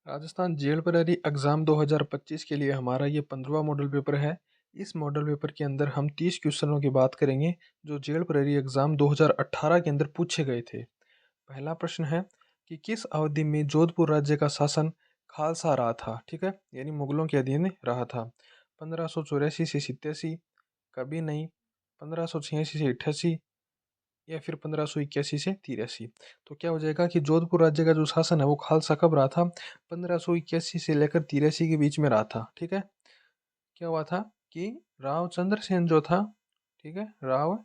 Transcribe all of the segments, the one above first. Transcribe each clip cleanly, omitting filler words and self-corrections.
Rajasthan jail प्रहरी exam 2025 के लिए हमारा ये 15वां मॉडल पेपर है। इस मॉडल पेपर के अंदर हम 30 क्वेश्चनों की बात करेंगे जो जेल प्रहरी एग्ज़ाम 2018 के अंदर पूछे गए थे। पहला प्रश्न है कि किस अवधि में जोधपुर राज्य का शासन खालसा रहा था, ठीक है? यानी मुगलों के अधीन रहा था। 1584 से 87, कभी नहीं, 1586 से 88 या फिर 1581 से 83। तो क्या हो जाएगा कि जोधपुर राज्य का जो शासन है वो खालसा कब रहा था? 1581 से लेकर 83 के बीच में रहा था, ठीक है? क्या हुआ था कि राव चंद्रसेन जो था, ठीक है, राव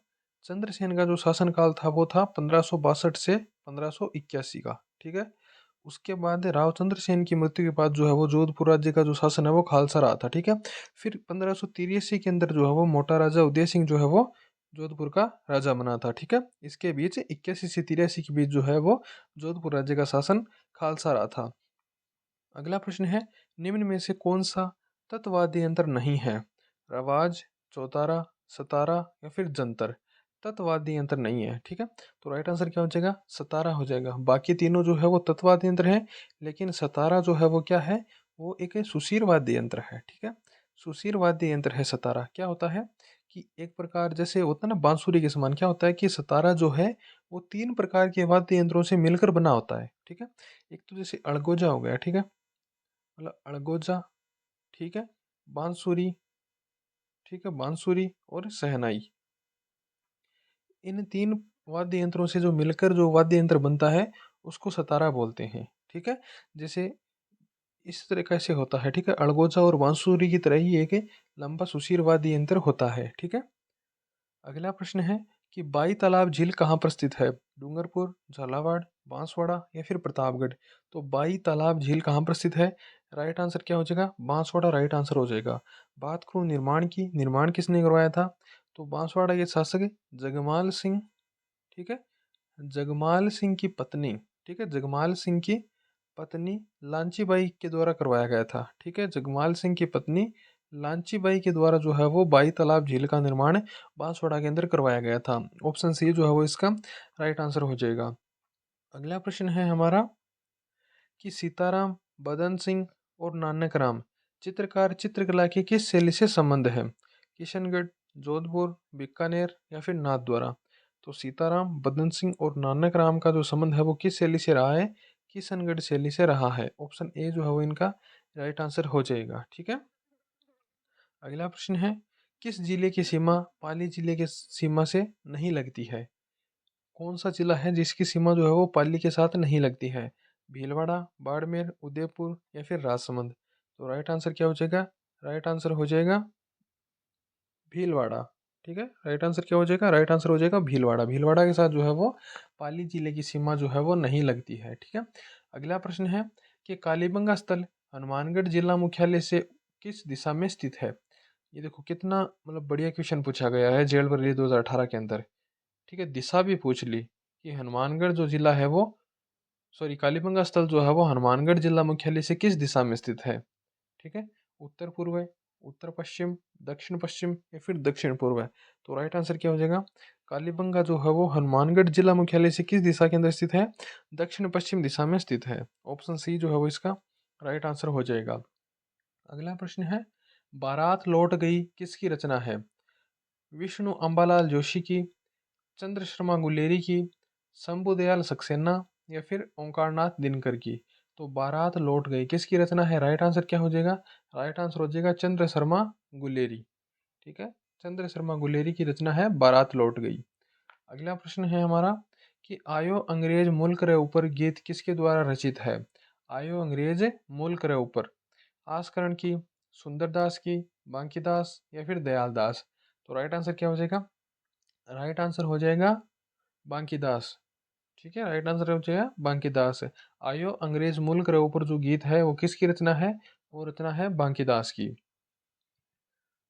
चंद्रसेन का जो शासन काल था वो था 1562 से 1581 का, ठीक है। उसके बाद राव चंद्रसेन की मृत्यु के बाद जो है वो जोधपुर राज्य का जो शासन है वो खालसा रहा था, ठीक है। फिर 1583 के अंदर जो है वो मोटा राजा उदय सिंह जो है वो जोधपुर का राजा बना था, ठीक है। इसके बीच 81 से 83 के बीच जो है वो जोधपुर राज्य का शासन खालसा रहा था। अगला प्रश्न है, निम्न में से कौन सा तत्वादी यंत्र नहीं है? रवाज, चौतारा, सतारा या फिर जंतर? तत्वादी यंत्र नहीं है, ठीक है। तो राइट आंसर क्या हो जाएगा? सतारा हो जाएगा। बाकी तीनों जो है वो तत्वादी यंत्र है, लेकिन सतारा जो है वो क्या है? वो एक सुशीर वाद्य यंत्र है, ठीक है। सुशीर वाद्य यंत्र है सतारा। क्या होता है कि एक प्रकार जैसे होता है ना बांसुरी के समान, क्या होता है कि सतारा जो है वो तीन प्रकार के वाद्य यंत्रों से मिलकर बना होता है, ठीक है। एक तो जैसे अड़गोजा हो गया, ठीक है, मतलब अड़गोजा, ठीक है, बांसुरी, ठीक है, बांसुरी और शहनाई। इन तीन वाद्य यंत्रों से जो मिलकर जो वाद्य यंत्र बनता है उसको सतारा बोलते हैं, ठीक है। जैसे इस तरीके से होता है, ठीक है, अड़गोजा और बांसुरी की तरह ही एक लंबा सुशीर वाद्य यंत्र होता है, ठीक है। अगला प्रश्न है कि बाई तालाब झील कहाँ पर स्थित है? डूंगरपुर, झालावाड़, बांसवाड़ा या फिर प्रतापगढ़? तो बाई तालाब झील कहाँ पर स्थित है? राइट आंसर क्या हो जाएगा? बांसवाड़ा राइट आंसर हो जाएगा। बात करूँ निर्माण की, निर्माण किसने करवाया था? तो बांसवाड़ा के शासक जगमाल सिंह, ठीक है, जगमाल सिंह की पत्नी, ठीक है, जगमाल सिंह की पत्नी लांची बाई के द्वारा करवाया गया था, ठीक है। जगमाल सिंह की पत्नी लांची बाई के द्वारा जो है वो बाई तालाब झील का निर्माण बांसवाड़ा के अंदर करवाया गया था। ऑप्शन सी जो है वो इसका राइट आंसर हो जाएगा। अगला प्रश्न है हमारा कि सीताराम, बदन सिंह और नानक राम चित्रकार चित्रकला की किस शैली से संबंध है? किशनगढ़, जोधपुर, बीकानेर या फिर नाथद्वारा? तो सीताराम, बदन सिंह और नानक राम का जो संबंध है वो किस शैली से रहा है? किशनगढ़ शैली से रहा है। ऑप्शन ए जो है वो इनका राइट आंसर हो जाएगा, ठीक है। अगला प्रश्न है, किस जिले की सीमा पाली जिले के सीमा से नहीं लगती है? कौन सा जिला है जिसकी सीमा जो है वो पाली के साथ नहीं लगती है? भीलवाड़ा, बाड़मेर, उदयपुर या फिर राजसमंद? तो राइट आंसर क्या हो जाएगा? राइट आंसर हो जाएगा भीलवाड़ा, ठीक है। राइट आंसर क्या हो जाएगा? राइट आंसर हो जाएगा भीलवाड़ा। भीलवाड़ा के साथ जो है वो पाली जिले की सीमा जो है वो नहीं लगती है, ठीक है। अगला प्रश्न है कि कालीबंगा स्थल हनुमानगढ़ जिला मुख्यालय से किस दिशा में स्थित है? ये देखो कितना मतलब बढ़िया क्वेश्चन पूछा गया है जेल भर 2018 के अंदर, ठीक है। दिशा भी पूछ ली कि हनुमानगढ़ जो जिला है वो, सॉरी, कालीबंगा स्थल जो है वो हनुमानगढ़ जिला मुख्यालय से किस दिशा में स्थित है, ठीक है। उत्तर पूर्व है, उत्तर पश्चिम, दक्षिण पश्चिम या फिर दक्षिण पूर्व है? तो राइट आंसर क्या हो जाएगा? कालीबंगा जो है वो हनुमानगढ़ जिला मुख्यालय से किस दिशा के अंदर स्थित है? दक्षिण पश्चिम दिशा में स्थित है। ऑप्शन सी जो है वो इसका राइट आंसर हो जाएगा। अगला प्रश्न है, बारात लौट गई किसकी रचना है? विष्णु अंबालाल जोशी की, चंद्र शर्मा गुलेरी की, शंभुदयाल सक्सेना या फिर ओंकारनाथ दिनकर की? तो बारात लौट गई किसकी रचना है? राइट आंसर क्या हो जाएगा? राइट आंसर हो जाएगा चंद्र शर्मा गुलेरी, ठीक है। चंद्र शर्मा गुलेरी की रचना है बारात लौट गई। अगला प्रश्न है हमारा कि आयो अंग्रेज मुल्क रे ऊपर गीत किसके द्वारा रचित है? आयो अंग्रेज मुल्क रे ऊपर, आस्करण की, सुंदरदास की, बांकीदास या फिर दयालदास? तो राइट आंसर क्या हो जाएगा? राइट आंसर हो जाएगा बांकीदास, ठीक है। राइट आंसर हो जाएगा बांकीदास। आयो अंग्रेज मुल्क रे ऊपर जो गीत है वो किसकी रचना है? वो रचना है बांकीदास की।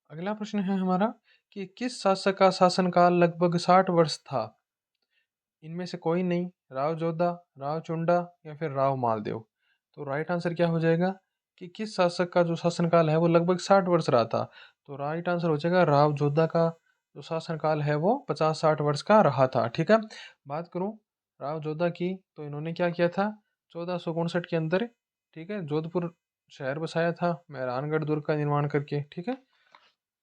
अगला प्रश्न है हमारा कि किस शासक का शासनकाल लगभग 60 वर्ष था? इनमें से कोई नहीं, राव जोधा, राव चुंडा या फिर राव मालदेव? तो राइट आंसर क्या हो जाएगा कि किस शासक का जो शासनकाल है वो लगभग 60 वर्ष रहा था? तो राइट आंसर हो जाएगा राव जोधा का जो शासनकाल है वो 50-60 वर्ष का रहा था, ठीक है। बात करूं राव जोधा की तो इन्होंने क्या किया था 1459 के अंदर, ठीक है। जोधपुर शहर बसाया था मेहरानगढ़ दुर्ग का निर्माण करके, ठीक है।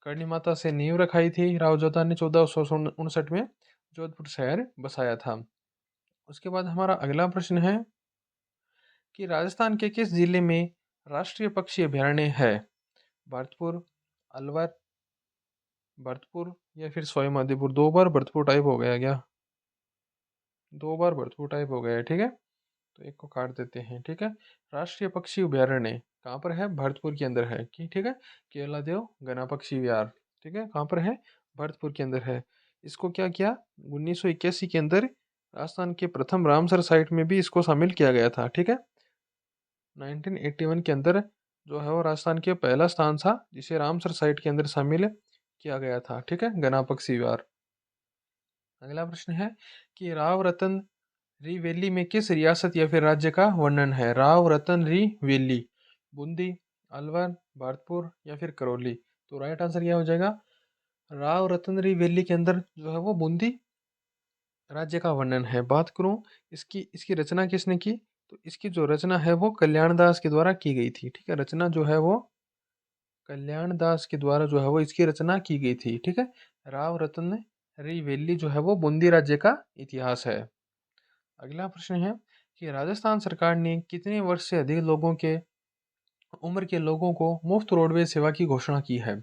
करणी माता से नींव रखाई थी राव जोधा ने 1459 में जोधपुर शहर बसाया था। उसके बाद हमारा अगला प्रश्न है कि राजस्थान के किस जिले में राष्ट्रीय पक्षी अभयारण्य है? भरतपुर, अलवर, भरतपुर या फिर सवाईमाधोपुर। दो बार भरतपुर टाइप हो गया क्या? दो बार भरतपुर टाइप हो गया है, ठीक है। तो एक को काट देते हैं, ठीक है। राष्ट्रीय पक्षी अभयारण्य कहाँ पर है? भरतपुर के अंदर है कि, ठीक है। केलादेव गना पक्षी विहार, ठीक है, कहाँ पर है? भरतपुर के अंदर है। इसको क्या किया? 1981 के अंदर राजस्थान के प्रथम रामसर साइट में भी इसको शामिल किया गया था, ठीक है। 1981 के अंदर जो है वो राजस्थान के पहला स्थान था जिसे रामसर साइट के अंदर शामिल किया गया था, ठीक है, गना पक्षी विहार। अगला प्रश्न है कि राव रतन री वैली में किस रियासत या फिर राज्य का वर्णन है? राव रतन री वैली, बूंदी, अलवर, भरतपुर या फिर करौली। तो राइट आंसर क्या हो जाएगा? राव रतन री वैली के अंदर जो है वो बूंदी राज्य का वर्णन है। बात करूं इसकी इसकी रचना किसने की? तो इसकी जो रचना है वो कल्याण दास के द्वारा की गई थी, ठीक है। रचना जो है वो कल्याण दास के द्वारा जो है वो इसकी रचना की गई थी, ठीक है। राव रतन री वैली जो है वो बूंदी राज्य का इतिहास है। अगला प्रश्न है कि राजस्थान सरकार ने कितने वर्ष से अधिक लोगों के उम्र के लोगों को मुफ्त रोडवेज सेवा की घोषणा की है?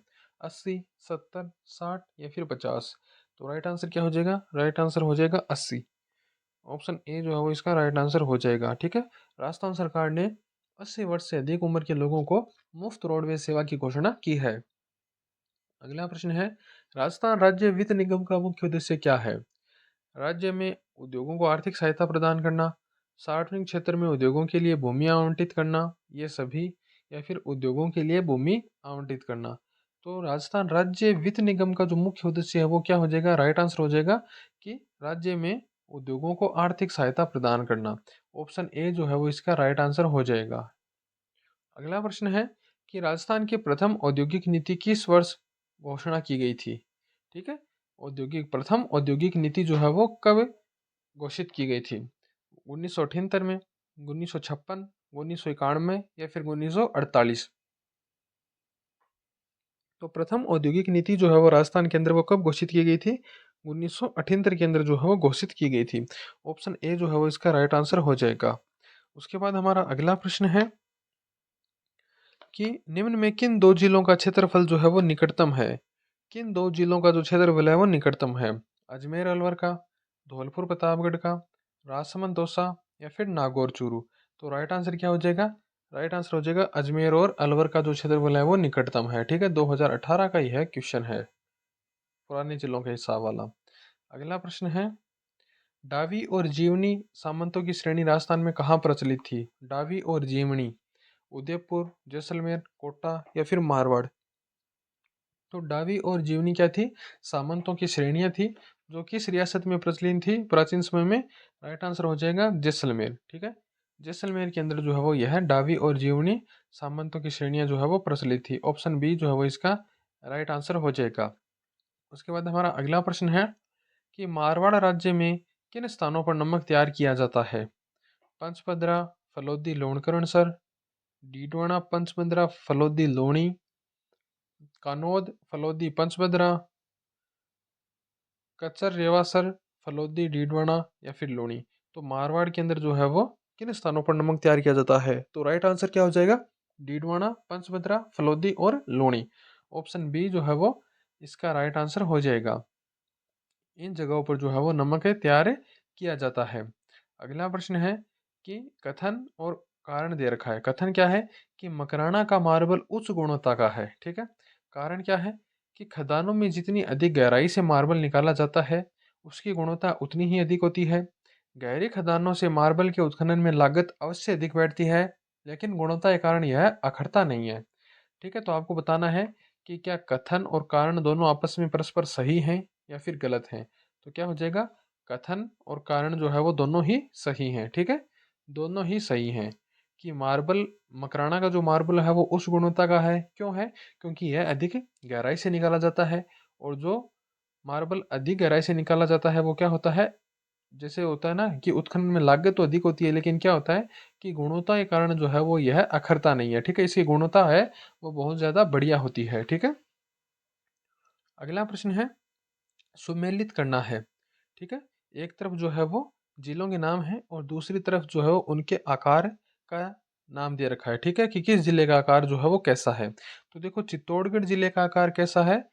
80, 70, 60 या फिर 50। तो राइट आंसर क्या हो जाएगा? राइट आंसर हो जाएगा 80। ऑप्शन ए जो है वो इसका राइट आंसर हो जाएगा, ठीक है। राजस्थान सरकार ने 80 वर्ष से अधिक उम्र के लोगों को मुफ्त रोडवेज सेवा की घोषणा की है। अगला प्रश्न है राजस्थान राज्य वित्त निगम का मुख्य उद्देश्य क्या है? राज्य में उद्योगों को आर्थिक सहायता प्रदान करना, सार्वजनिक क्षेत्र में उद्योगों के लिए भूमि आवंटित करना, ये सभी, या फिर उद्योगों के लिए भूमि आवंटित करना। तो राजस्थान राज्य वित्त निगम का जो मुख्य उद्देश्य है वो क्या हो जाएगा? राइट आंसर हो जाएगा कि राज्य में उद्योगों को आर्थिक सहायता प्रदान करना। ऑप्शन ए जो है वो इसका राइट आंसर हो जाएगा। अगला प्रश्न है कि राजस्थान की प्रथम औद्योगिक नीति किस वर्ष घोषणा की गई थी? ठीक है। प्रथम औद्योगिक नीति जो है वो कब घोषित की गई थी? 1978 में, 1956, 1991 या फिर 1948। तो प्रथम औद्योगिक नीति जो है वो राजस्थान के अंदर वो कब घोषित की गई थी? 1978 के अंदर जो है वो घोषित की गई थी। ऑप्शन ए जो है वो इसका राइट आंसर हो जाएगा। उसके बाद हमारा अगला प्रश्न है कि निम्न में किन दो जिलों का क्षेत्रफल जो है वो निकटतम है? किन दो जिलों का जो क्षेत्रफल है वो निकटतम है? अजमेर अलवर का, धौलपुर प्रतापगढ़ का, राजसमंद दौसा या फिर नागौर चूरू। तो राइट आंसर क्या हो जाएगा? राइट आंसर हो जाएगा अजमेर और अलवर का जो क्षेत्रफल है वो निकटतम है, ठीक है। 2018 का ही है क्वेश्चन है, पुराने जिलों के हिसाब वाला। अगला प्रश्न है डावी और जीवनी सामंतों की श्रेणी राजस्थान में कहाँ प्रचलित थी? डावी और जीवनी, उदयपुर, जैसलमेर, कोटा या फिर मारवाड़। तो डावी और जीवनी क्या थी? सामंतों की श्रेणियां थी जो किस रियासत में प्रचलित थी प्राचीन समय में? राइट आंसर हो जाएगा जैसलमेर, ठीक है। जैसलमेर के अंदर जो है वो यह है डावी और जीवनी सामंतों की श्रेणियां जो है वो प्रचलित थी। ऑप्शन बी जो है वो इसका राइट आंसर हो जाएगा। उसके बाद हमारा अगला प्रश्न है कि मारवाड़ राज्य में किन स्थानों पर नमक तैयार किया जाता है? पंचपदरा, फलोदी, लोणकरणसर, डीडवाना, पंचपदरा, फलोदी, लोणी, कानोद, फलोदी, पंचपदरा, कचर, रेवासर, फलोदी, डीडवाना या फिर लोणी। तो मारवाड़ के अंदर जो है वो किन स्थानों पर नमक तैयार किया जाता है? तो राइट आंसर क्या हो जाएगा? डीडवाना, पंचभद्रा, फलोदी और लोणी। ऑप्शन बी जो है वो इसका राइट आंसर हो जाएगा। इन जगहों पर जो है वो नमक है तैयार किया जाता है। अगला प्रश्न है कि कथन और कारण दे रखा है। कथन क्या है? कि मकराना का मार्बल उच्च गुणवत्ता का है, ठीक है। कारण क्या है? कि खदानों में जितनी अधिक गहराई से मार्बल निकाला जाता है उसकी गुणवत्ता उतनी ही अधिक होती है। गहरी खदानों से मार्बल के उत्खनन में लागत अवश्य अधिक बैठती है लेकिन गुणवत्ता के कारण यह अखरता नहीं है, ठीक है। तो आपको बताना है कि क्या कथन और कारण दोनों आपस में परस्पर सही हैं या फिर गलत हैं। तो क्या हो जाएगा? कथन और कारण जो है वो दोनों ही सही हैं, ठीक है। दोनों ही सही हैं कि मार्बल, मकराना का जो मार्बल है वो उच्च गुणवत्ता का है। क्यों है? क्योंकि यह अधिक गहराई से निकाला जाता है और जो मार्बल अधिक गहराई से निकाला जाता है वो क्या होता है? जैसे होता है ना कि उत्खनन में लागत तो अधिक होती है, लेकिन क्या होता है कि गुणवत्ता के कारण जो है वो यह अखरता नहीं है, ठीक है। इसकी गुणवत्ता है वो बहुत ज़्यादा बढ़िया होती है, ठीक है। अगला प्रश्न है, सुमेलित करना है, ठीक है। एक तरफ जो है वो जिलों के नाम है और दूसरी तरफ जो है वो उनके आकार का नाम दे रखा है, ठीक है, कि किस जिले का आकार जो है वो कैसा है। तो देखो चित्तौड़गढ़ जिले का आकार कैसा है,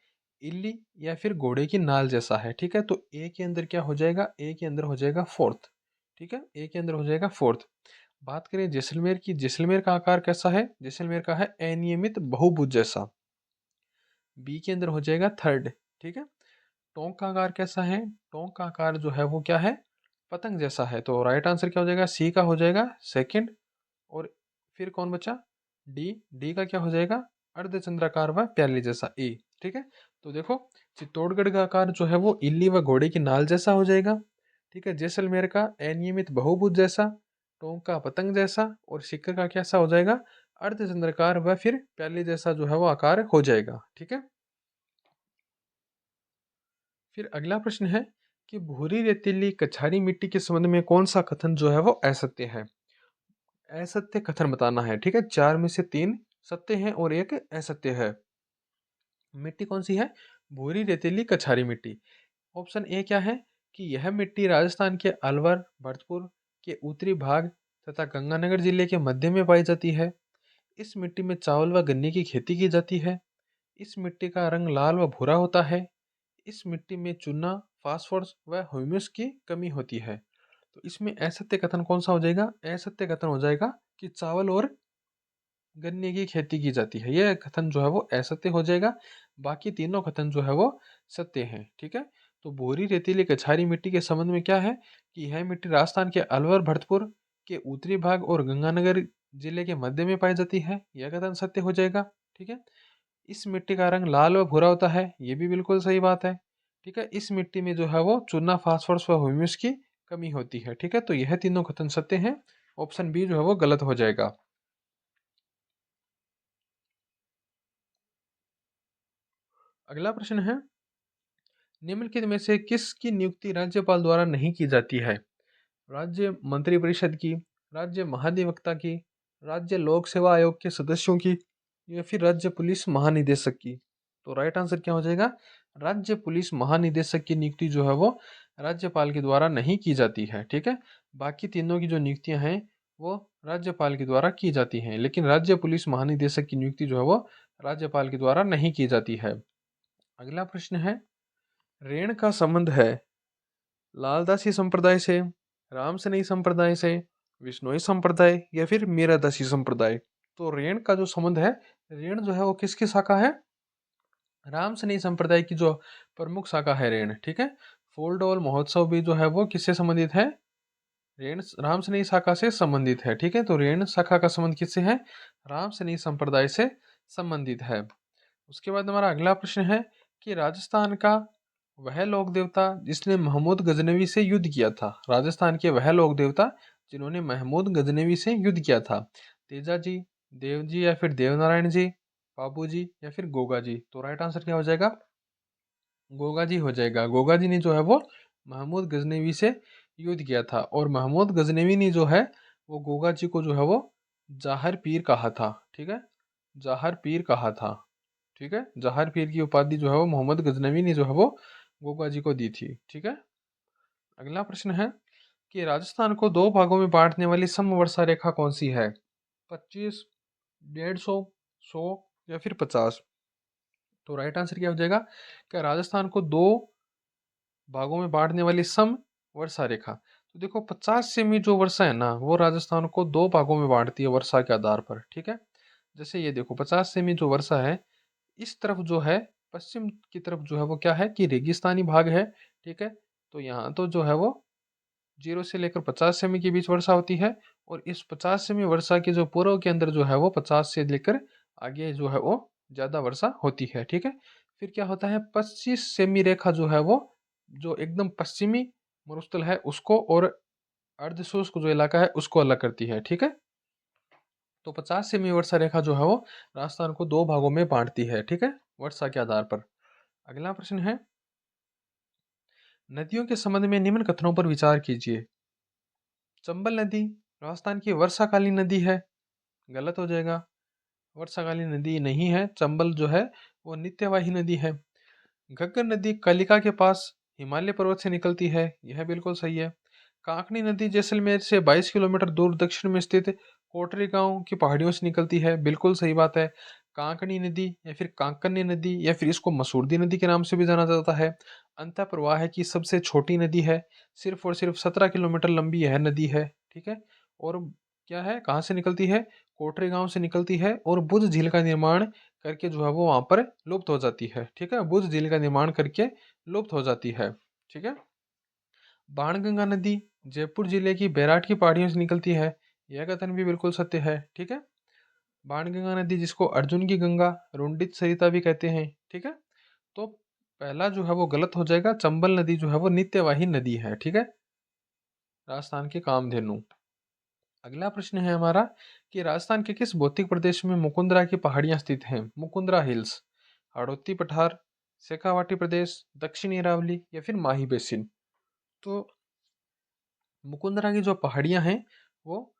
इल्ली या फिर घोड़े की नाल जैसा है, ठीक है। तो ए के अंदर क्या हो जाएगा, ए के अंदर हो जाएगा फोर्थ, ठीक है, ए के अंदर हो जाएगा फोर्थ। बात करें जैसलमेर की, जैसलमेर का आकार कैसा है, जैसलमेर का है अनियमित बहुभुज जैसा, बी के अंदर हो जाएगा थर्ड, ठीक है। टोंक का आकार कैसा है, टोंक का आकार जो है वो क्या है, पतंग जैसा है, तो राइट आंसर क्या हो जाएगा, सी का हो जाएगा सेकंड। और फिर कौन बचा, डी, डी का क्या हो जाएगा, अर्धचंद्राकार व प्याली जैसा, ए, ठीक है। तो देखो चित्तौड़गढ़ का आकार जो है वो इल्ली व घोड़े की नाल जैसा हो जाएगा, ठीक है। जैसलमेर का अनियमित बहुभुज जैसा, टोंक का पतंग जैसा, और सिक्कर का कैसा हो जाएगा, अर्धचंद्राकार व फिर प्याली जैसा जो है वो आकार हो जाएगा, ठीक है। फिर अगला प्रश्न है कि भूरी रेतीली कछारी मिट्टी के संबंध में कौन सा कथन जो है वो असत्य है। असत्य कथन बताना है, ठीक है। चार में से तीन सत्य हैं और एक असत्य है। मिट्टी कौन सी है, भूरी रेतीली कछारी मिट्टी। ऑप्शन ए क्या है कि यह मिट्टी राजस्थान के अलवर, भरतपुर के उत्तरी भाग तथा गंगानगर जिले के मध्य में पाई जाती है। इस मिट्टी में चावल व गन्ने की खेती की जाती है। इस मिट्टी का रंग लाल व भूरा होता है। इस मिट्टी में चूना, फास्फोरस व ह्यूमस की कमी होती है। तो इसमें असत्य कथन कौन सा हो जाएगा, असत्य कथन हो जाएगा कि चावल और गन्ने की खेती की जाती है, यह कथन जो है वो असत्य हो जाएगा। बाकी तीनों कथन जो है वो सत्य हैं, ठीक है। तो भूरी रेतीली कछारी मिट्टी के संबंध में क्या है कि यह मिट्टी राजस्थान के अलवर, भरतपुर के उत्तरी भाग और गंगानगर जिले के मध्य में पाई जाती है, यह कथन सत्य हो जाएगा, ठीक है। इस मिट्टी का रंग लाल व भूरा होता है, ये भी बिल्कुल सही बात है, ठीक है। इस मिट्टी में जो है वो चूना, फास्फोरस व ह्यूमस की कमी होती है, ठीक है। तो यह तीनों कथन सत्य हैं, ऑप्शन बी जो है वो गलत हो जाएगा। अगला प्रश्न है, निम्नलिखित में से किसकी नियुक्ति राज्यपाल द्वारा नहीं की जाती है। राज्य मंत्रिपरिषद की, राज्य महाधिवक्ता की, राज्य लोक सेवा आयोग के सदस्यों की, या फिर राज्य पुलिस महानिदेशक की। तो राइट आंसर क्या हो जाएगा, राज्य पुलिस महानिदेशक की नियुक्ति जो है वो राज्यपाल के द्वारा नहीं की जाती है, ठीक है। बाकी तीनों की जो नियुक्तियां हैं वो राज्यपाल के द्वारा की जाती हैं, लेकिन राज्य पुलिस महानिदेशक की नियुक्ति जो है वो राज्यपाल के द्वारा नहीं की जाती है। अगला प्रश्न है, रेण का संबंध है लालदासी संप्रदाय से, रामसनेही संप्रदाय से, विश्नोई संप्रदाय या फिर मीरादासी संप्रदाय। तो रेण का जो संबंध है, रेण जो है वो किसकी शाखा है, रामसनेही संप्रदाय की जो प्रमुख शाखा है रेण, ठीक है। फूलडोल महोत्सव भी जो है वो किससे संबंधित है, रेण रामसनेही शाखा से संबंधित है, ठीक है। तो रेण शाखा का संबंध किससे है, रामसनेही संप्रदाय से संबंधित है। उसके बाद हमारा अगला प्रश्न है कि राजस्थान का वह लोक देवता जिसने महमूद गजनवी से युद्ध किया था, राजस्थान के वह लोक देवता जिन्होंने महमूद गजनवी से युद्ध किया था, तेजा जी, देव जी या फिर देवनारायण जी, बाबू जी या फिर गोगा जी। तो राइट आंसर क्या हो जाएगा, गोगा जी हो जाएगा। गोगा जी ने जो है वो महमूद गजनवी से युद्ध किया था, और महमूद गजनवी ने जो है वो गोगा जी को जो है वो जाहर पीर कहा था, ठीक है, जाहर पीर कहा था, ठीक है। जहार पीर की उपाधि जो है वो मोहम्मद गजनवी ने जो है वो गोगा जी को दी थी, ठीक है। अगला प्रश्न है कि राजस्थान को दो भागों में बांटने वाली समवर्षा रेखा कौन सी है, 25, 150, 100 या फिर 50। तो राइट आंसर क्या हो जाएगा, क्या राजस्थान को दो भागों में बांटने वाली सम वर्षा रेखा। तो देखो 50 सेमी जो वर्षा है ना वो राजस्थान को दो भागों में बांटती है वर्षा के आधार पर, ठीक है। जैसे ये देखो 50 सेमी जो वर्षा है, इस तरफ जो है पश्चिम की तरफ जो है वो क्या है कि रेगिस्तानी भाग है, ठीक है। तो यहाँ तो जो है वो 0 से लेकर 50 सेमी के बीच वर्षा होती है, और इस 50 सेमी वर्षा के जो पूर्व के अंदर जो है वो 50 से लेकर आगे जो है वो ज़्यादा वर्षा होती है, ठीक है। फिर क्या होता है, 25 सेमी रेखा जो है वो जो एकदम पश्चिमी मरुस्थल है उसको और अर्धशुष्क जो इलाका है उसको अलग करती है, ठीक है। तो 50 सेमी वर्षा रेखा जो है वो राजस्थान को दो भागों में बांटती है, ठीक है, वर्षा के आधार पर। अगला प्रश्न है, नदियों के संबंध में निम्न कथनों पर विचार कीजिए। चंबल नदी राजस्थान की वर्षाकालीन नदी है, गलत हो जाएगा। वर्षाकालीन नदी नहीं है, चंबल जो है वो नित्यवाही नदी है। घग्गर नदी कलिका के पास हिमालय पर्वत से निकलती है, यह बिल्कुल सही है। कांकनी नदी जैसलमेर से 22 किलोमीटर दूर दक्षिण में स्थित कोटरी गांव की पहाड़ियों से निकलती है, बिल्कुल सही बात है। कांकनी नदी या फिर कांकन्य नदी या फिर इसको मसूरदी नदी के नाम से भी जाना जाता है, अंतः प्रवाह की सबसे छोटी नदी है। सिर्फ और सिर्फ 17 किलोमीटर लंबी यह नदी है, ठीक है। और क्या है, कहाँ से निकलती है? कोटरी गांव से निकलती है और बुझ झील का निर्माण करके जो है वो वहां पर लुप्त हो जाती है, ठीक है। बुझ झील का निर्माण करके लुप्त हो जाती है, ठीक है। बाणगंगा नदी जयपुर जिले की बैराट की पहाड़ियों से निकलती है, यह कथन भी बिल्कुल सत्य है, ठीक है। बाणगंगा नदी जिसको अर्जुन की गंगा, रुंडित सरिता भी कहते हैं, ठीक है। तो पहला जो है वो गलत हो जाएगा, चंबल नदी जो है वो नित्यवाही नदी है, ठीक है। राजस्थान के कामधेनु। अगला प्रश्न है हमारा कि राजस्थान के किस भौतिक प्रदेश में मुकुंदरा की पहाड़ियां स्थित हैं? मुकुंदरा हिल्स, हाड़ौती पठार, शेखावाटी प्रदेश, दक्षिणी अरावली या फिर माही बेसिन। तो मुकुंदरा की जो पहाड़ियां हैं वो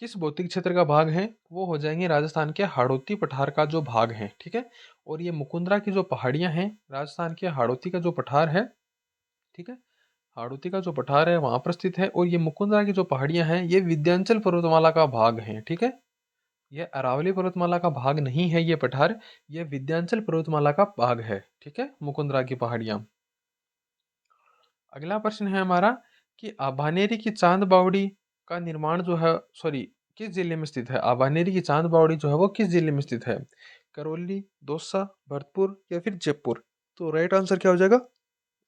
किस भौतिक क्षेत्र का भाग है? वो हो जाएंगे राजस्थान के हाड़ौती पठार का जो भाग है, ठीक है। और ये मुकुंदरा की जो पहाड़ियां हैं राजस्थान के हाड़ौती का जो पठार है, ठीक है, हाड़ौती का जो पठार है वहां पर स्थित है। और ये मुकुंदरा की जो पहाड़ियां हैं ये विंध्याचल पर्वतमाला का भाग है, ठीक है। यह अरावली पर्वतमाला का भाग नहीं है ये पठार, यह विंध्याचल पर्वतमाला का भाग है, ठीक है, मुकुंदरा की पहाड़ियां। अगला प्रश्न है हमारा कि आभानेरी की चांद बावड़ी का निर्माण जो है, सॉरी, किस जिले में स्थित है? आभानेरी की चांद बावड़ी जो है वो किस जिले में स्थित है? करौली, दौसा, भरतपुर या फिर जयपुर। तो राइट आंसर क्या हो जाएगा?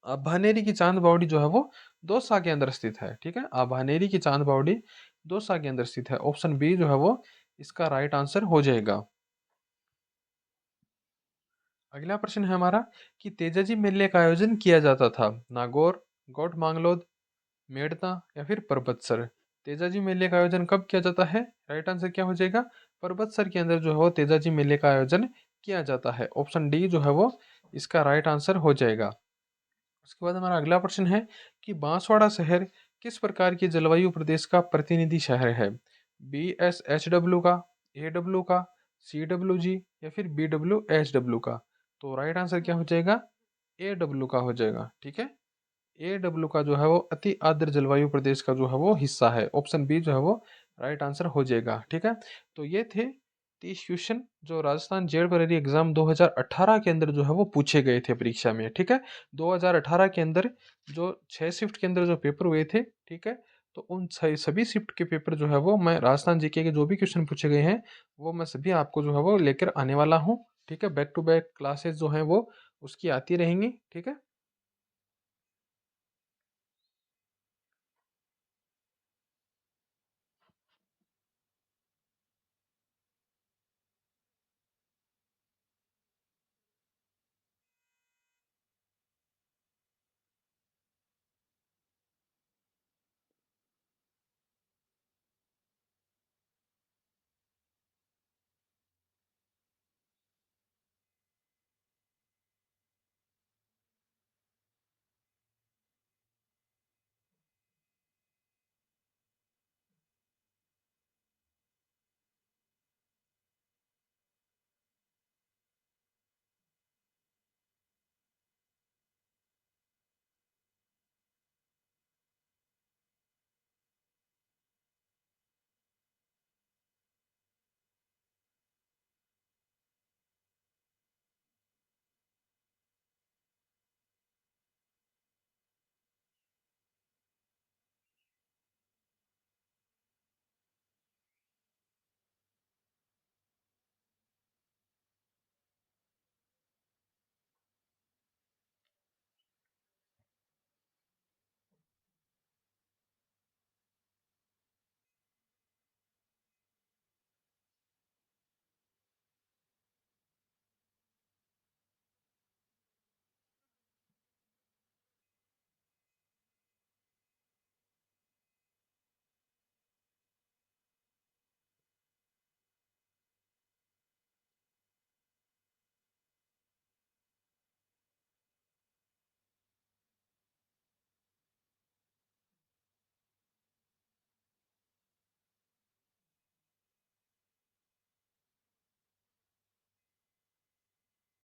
आभानेरी की चांद बावड़ी जो है वो दौसा के अंदर स्थित है, ठीक है। आभानेरी की चांद बावड़ी दौसा के अंदर स्थित है, ऑप्शन बी जो है वो इसका राइट आंसर हो जाएगा। अगला प्रश्न है हमारा कि तेजाजी मेले का आयोजन किया जाता था नागौर, गौट मांगलोद, मेड़ता या फिर परबतसर। तेजाजी मेले का आयोजन कब किया जाता है? राइट आंसर क्या हो जाएगा? परबतसर के अंदर जो है वो तेजाजी मेले का आयोजन किया जाता है, ऑप्शन डी जो है वो इसका राइट आंसर हो जाएगा। उसके बाद हमारा अगला प्रश्न है कि बांसवाड़ा शहर किस प्रकार के जलवायु प्रदेश का प्रतिनिधि शहर है? BSHW का, AW का, CWG या फिर BWHW का। तो राइट आंसर क्या हो जाएगा? AW का हो जाएगा, ठीक है। AW का जो है वो अति आर्द्र जलवायु प्रदेश का जो है वो हिस्सा है, ऑप्शन बी जो है वो राइट आंसर हो जाएगा, ठीक है। तो ये थे 30 क्वेश्चन जो राजस्थान जेईई प्रिलिमिनरी एग्जाम 2018 के अंदर जो है वो पूछे गए थे परीक्षा में, ठीक है। 2018 के अंदर जो 6 शिफ्ट के अंदर जो पेपर हुए थे, ठीक है, तो उन सभी शिफ्ट के पेपर जो है वो मैं राजस्थान जीके के जो भी क्वेश्चन पूछे गए हैं वो मैं सभी आपको जो है वो लेकर आने वाला हूँ, ठीक है। बैक टू बैक क्लासेस जो हैं वो उसकी आती रहेंगी, ठीक है।